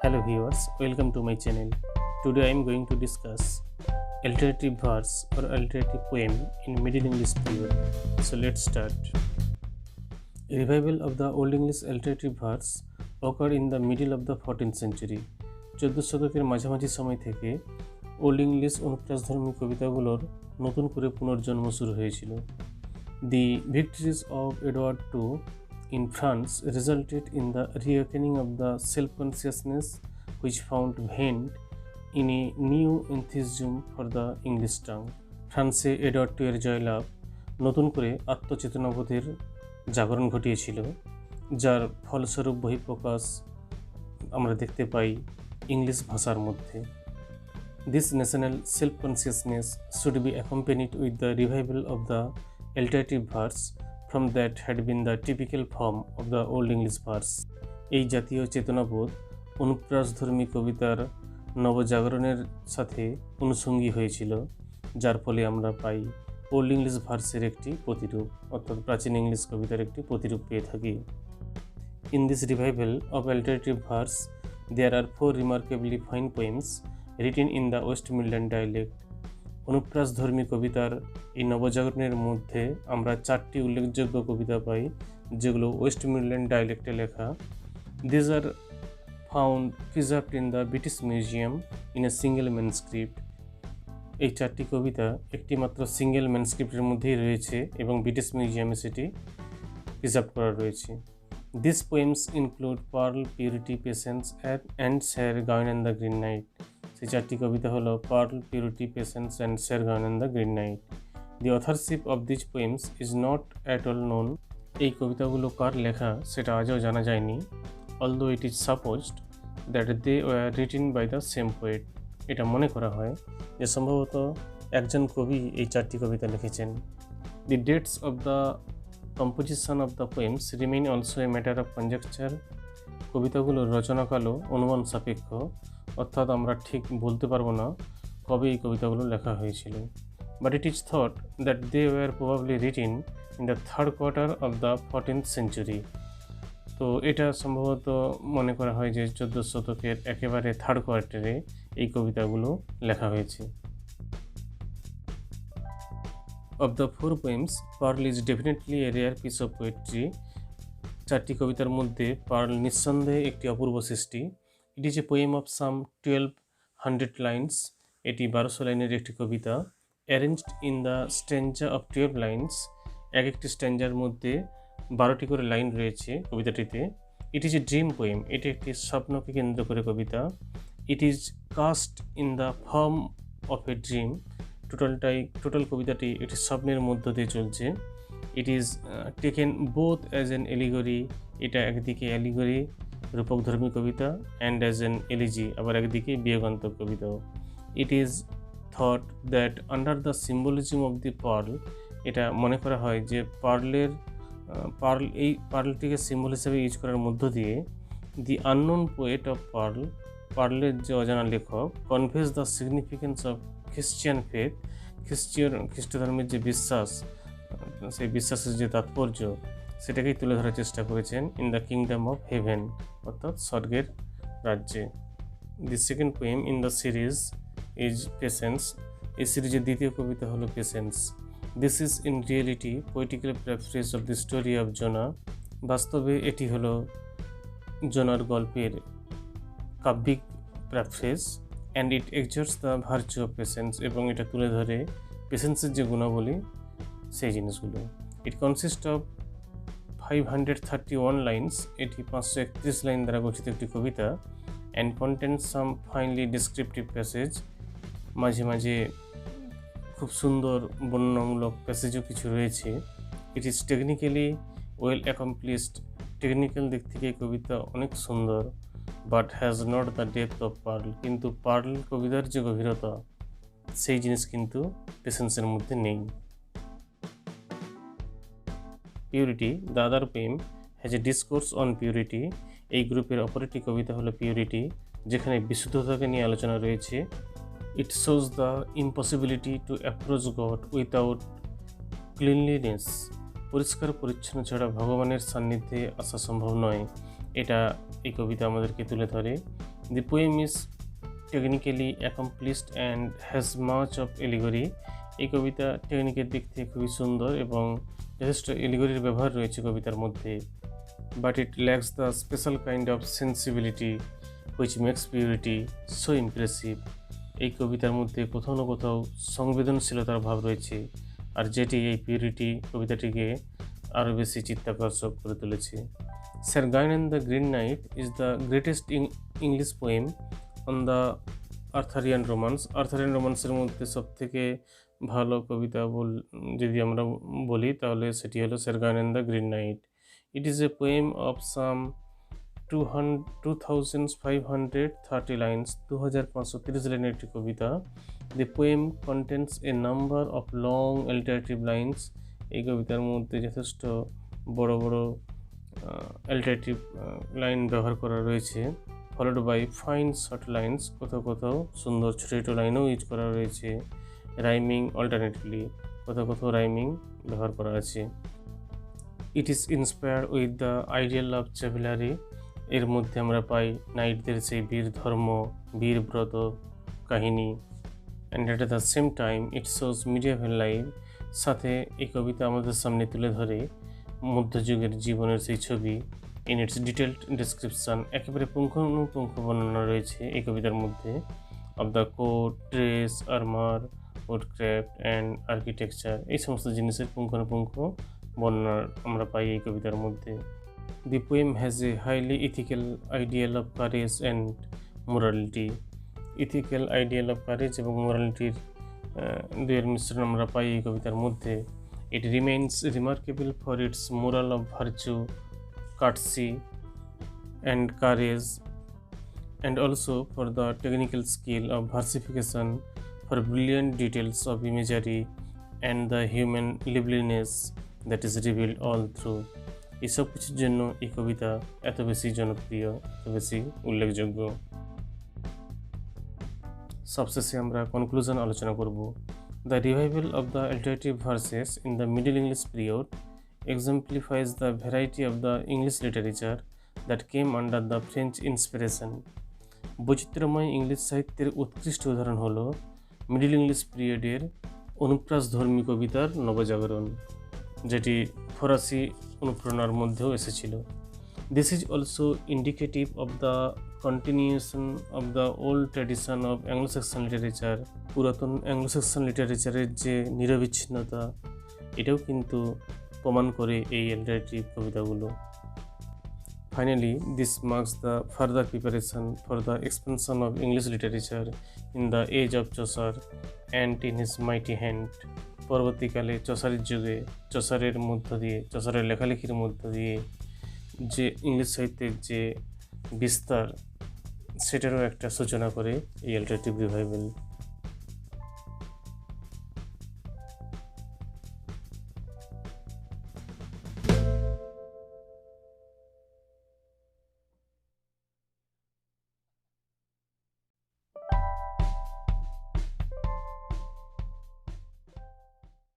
Hello viewers, welcome to my channel. Today I am going to discuss alliterative verse or alliterative poem in Middle English period. So let's start. A revival of the Old English alliterative verse occurred in the middle of the 14th century. 14 শতকের মাঝামাঝি সময় থেকে old English অনুপ্রাসধর্মী কবিতাগুলোর নতুন করে পুনর্জন্ম শুরু হয়েছিল। The victories of Edward II in France resulted in the reawakening of the self-consciousness which found vent in a new enthusiasm for the English tongue. ফ্রান্সে এডওয়ার্ড টু এর জয়লাভ নতুন করে আত্মচেতনাবোধের জাগরণ ঘটিয়েছিল, যার ফলস্বরূপ বহিঃপ্রকাশ আমরা দেখতে পাই ইংলিশ ভাষার মধ্যে। This national self-consciousness should be accompanied with the revival of the alliterative verse from that had been the typical form of the Old English verse. এই জাতীয় চেতনাবোধ অনুপ্রাসধর্মী কবিতার নবজাগরণের সাথে অনুষঙ্গী হয়েছিল, যার ফলে আমরা পাই ওল্ড ইংলিশ ভার্সের একটি প্রতিরূপ, অর্থাৎ প্রাচীন ইংলিশ কবিতার একটি প্রতিরূপ পেয়ে থাকি। In this revival of alliterative verse, there are 4 remarkably fine poems written in the West Midland dialect. অনুপ্রাসধর্মী কবিতার এই নবজাগরণের মধ্যে আমরা 4টি উল্লেখযোগ্য কবিতা পাই, যেগুলো ওয়েস্ট মিডল্যান্ড ডায়ালেক্টে লেখা। These are found preserved in the British Museum in a single manuscript. এই 4টি কবিতা একটি মাত্র সিঙ্গেল ম্যানস্ক্রিপ্টের মধ্যেই রয়েছে এবং ব্রিটিশ মিউজিয়ামে সেটি প্রিজার্ভ করা রয়েছে। These poems include Pearl, Purity, Patience and Sir Gawain and the Green Knight. সেই 4টি কবিতা হলো Pearl, Purity, Patience and Sir Gawain and the Green Knight. The authorship of these poems is not at all known. এই কবিতাগুলো কার লেখা সেটা আজও জানা যায়নি, although it is supposed that they were written by the same poet. এটা মনে করা হয় যে সম্ভবত একজন কবি এই 4টি কবিতা লিখেছেন। The dates of the composition of the poems remain also a matter of conjecture. কবিতাগুলোর রচনাকালও অনুমান সাপেক্ষ, অর্থাৎ আমরা ঠিক বলতে পারবো না কবে এই কবিতাগুলো লেখা হয়েছিল। But it is thought that they were probably written in the third quarter of the 14th century. তো এটা সম্ভবত মনে করা হয় যে 14 শতকের একেবারে থার্ড কোয়ার্টারে এই কবিতাগুলো লেখা হয়েছে। Of the 4 poems, Pearl is definitely a rare piece of poetry. 4টি কবিতার মধ্যে পার্ল নিঃসন্দেহে একটি অপূর্ব সৃষ্টি। It is a poem of some 1200 lines. এটি 1200 লাইনের একটি কবিতা, arranged in the stanza of 12 lines. একটি স্ট্যাঞ্জার মধ্যে 12টি করে লাইন রয়েছে কবিতাটিতে। It is a dream poem. এটি একটি স্বপ্নকে কেন্দ্র করে কবিতা। It is cast in the form of a dream. Total কবিতাটি একটি স্বপ্নের মধ্য দিয়ে চলছে। It is taken both as an allegory. এটা একদিকে অ্যালিগরি রূপকধর্মী কবিতা, অ্যান্ড অ্যাজ অ্যান এলিজি, আবার একদিকে বিয়োগান্তক কবিতাও। It is thought that under the symbolism of the pearl, এটা মনে করা হয় যে এই পার্লটিকে সিম্বল হিসেবে ইউজ করার মধ্য দিয়ে দি আননোন পোয়েট অফ পার্লের যে অজানা লেখক conveys the significance of Christian faith, খ্রিস্ট ধর্মের যে বিশ্বাস, সেই বিশ্বাসের যে তাৎপর্য সেটাকেই তুলে ধরার চেষ্টা করেছেন in the kingdom of heaven, অর্থাৎ স্বর্গের রাজ্যে। The second poem in the series is Patience. এই সিরিজের দ্বিতীয় কবিতা হলো Patience. This is in reality poetical paraphrase of the story of Jonah. বাস্তবে এটি হলো জোনার গল্পের কাব্যিক paraphrase, and it exhorts the virtue of patience, এবং এটা তুলে ধরে পেশেন্সের যে গুণাবলী সেই জিনিসগুলো। It consist of 531 lines. এটি 531 লাইন দ্বারা গঠিত একটি কবিতা, and contains some finely descriptive passage. মাঝে মাঝে খুব সুন্দর বর্ণনামূলক প্যাসেজও কিছু রয়েছে। It is technically well accomplished. Technical দিক থেকে কবিতা অনেক সুন্দর, but has not the depth of Pearl. কিন্তু পার্ল কবিতার যে গভীরতা সেই জিনিস কিন্তু পেশেন্সের মধ্যে নেই। Purity, the other poem, has a discourse on purity. এই গ্রুপের অপর একটি কবিতা হলো পিউরিটি, যেখানে বিশুদ্ধতাকে নিয়ে আলোচনা রয়েছে। It shows the impossibility to approach God without cleanliness. পরিষ্কার পরিচ্ছন্ন ছাড়া ভগবানের সান্নিধ্যে আসা সম্ভব নয়, এটা এই কবিতা আমাদেরকে তুলে ধরে। The poem is technically accomplished and has much of allegory. এই কবিতা টেকনিকের দিক থেকে খুবই সুন্দর এবং যথেষ্ট এলিগরির ব্যবহার রয়েছে কবিতার মধ্যে, but it lacks the special kind of sensibility which makes purity so impressive. এই কবিতার মধ্যে কোথাও না কোথাও সংবেদনশীলতার ভাব রয়েছে, আর যেটি এই পিউরিটি কবিতাটিকে আরও বেশি চিত্তাকর্ষক করে তুলেছে। Sir Gawain and the Green Knight is the greatest English poem on the Arthurian romance. Arthurian রোমান্সের মধ্যে সবথেকে ভালো কবিতা যদি আমরা বলি তাহলে সেটি হলো Sir Gawain and the Green Knight. It is a poem of some 2530 lines, 2530 লাইনের একটি কবিতা। The poem contents a number of long alliterative lines. এই কবিতার মধ্যে যথেষ্ট বড় বড় অ্যালিটারেটিভ লাইন ব্যবহার করা রয়েছে, followed by fine short lines. কোথাও কোথাও সুন্দর ছোটো ছোটো লাইনও ইউজ করা রয়েছে। রাইমিং অল্টারনেটিভলি, কোথাও কোথাও রাইমিং ব্যবহার করা আছে। It is inspired with the ideal of chivalry. এর মধ্যে আমরা পাই নাইটদের সেই বীর ধর্ম, বীর ব্রত কাহিনী। And at the same time it shows medieval life. সাথে এই কবিতা আমাদের সামনে তুলে ধরে মধ্যযুগের জীবনের সেই ছবি। ইন ইটস ডিটেলড ডিসক্রিপশান, একেবারে পুঙ্খানুপুঙ্খ বর্ণনা রয়েছে এই কবিতার মধ্যে of the code, dress, armour, woodcraft and architecture. এই সমস্ত জিনিসের পুঙ্খানুপুঙ্খ বর্ণনা আমরা পাই এই কবিতার মধ্যে। The poem has a highly ethical ideal of courage and morality. Ethical ideal of courage এবং মোরালিটির দুয়ের মিশ্রণ আমরা পাই এই কবিতার মধ্যে। It remains remarkable for its moral of virtue, courtesy and courage, and also for the technical skill of versification, for brilliant details of imagery and the human liveliness that is revealed all through. এই সব কিছুর জন্য এই কবিতা এত বেশি জনপ্রিয়, এত বেশি উল্লেখযোগ্য। সবশেষে আমরা কনক্লুশন আলোচনা করব। The revival of the alliterative verses in the Middle English period exemplifies the variety of the English literature that came under the French inspiration. বৈচিত্র্যময় ইংলিশ সাহিত্যের উৎকৃষ্ট উদাহরণ হল মিডল ইংলিশ পিরিয়ডের অনুপ্রাসধর্মী কবিতার নবজাগরণ, যেটি ফরাসি অনুপ্রেরণার মধ্যেও এসেছিল। This is also indicative of the continuation of the old tradition of Anglo Saxon literature. পুরাতন অ্যাংলো সেকশন লিটারেচারের যে নিরবিচ্ছিন্নতা, এটাও কিন্তু প্রমাণ করে এই অ্যালিটারেটিভ কবিতাগুলো। Finally this marks the further preparation for the expansion of English literature in the age of Chaucer and in his mighty hand. পরবর্তীকালে চসারের যুগে চসারের মধ্য দিয়ে, চসারের লেখালেখির মধ্য দিয়ে যে ইংলিশ সাহিত্যের যে বিস্তার, সেটারও একটা সূচনা করে এই অ্যালিটারেটিভ রিভাইভাল।